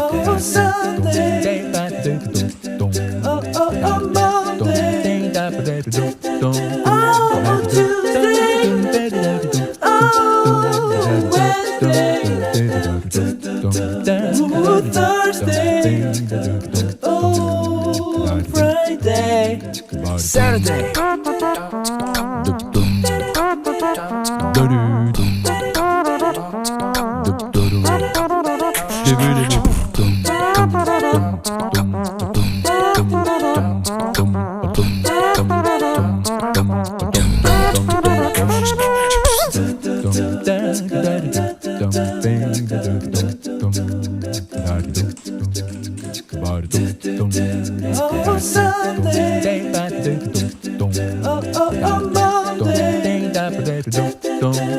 Oh, Sunday. Oh, Monday. Oh, Tuesday. Oh, Wednesday. Oh, Thursday. Oh, Friday. Saturday. Oh, Sunday. Oh, Monday.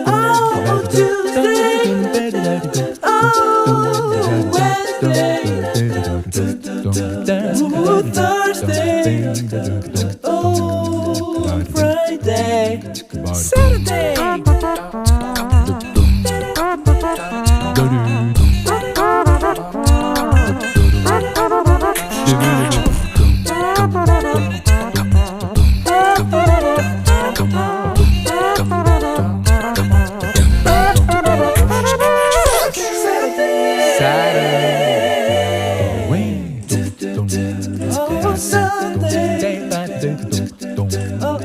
Oh, Tuesday. Oh, Wednesday. Oh, Thursday. Oh, Friday. Saturday. Oh, Sunday. Oh,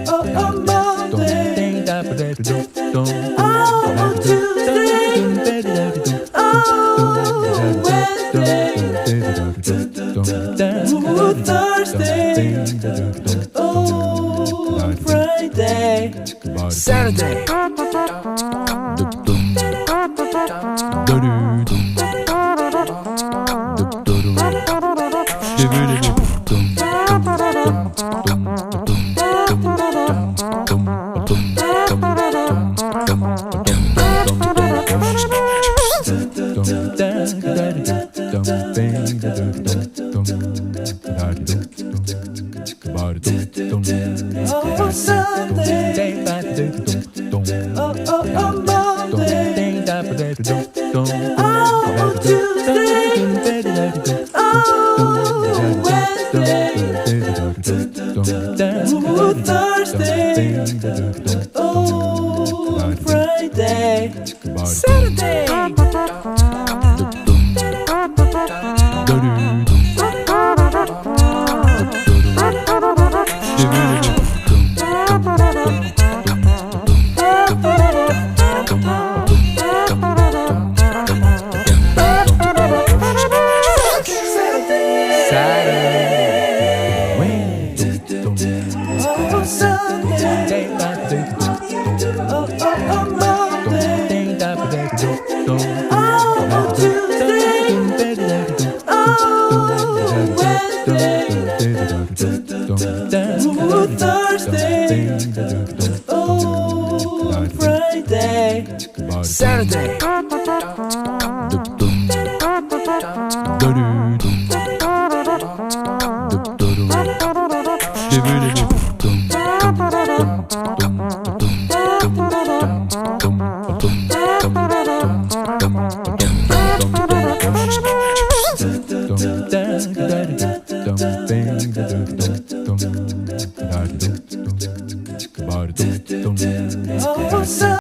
Monday. Oh, Tuesday. Oh, Wednesday. Oh, Thursday. Oh, Friday. Saturday. Oh, Sunday. Oh, Monday. Oh, Tuesday. Oh, Wednesday. Oh, Thursday. Oh, Friday. Saturday. Oh, Sunday. Oh, Monday. Oh, Tuesday. Oh, Wednesday. Oh, Thursday. Oh, Friday. Saturday. Oh,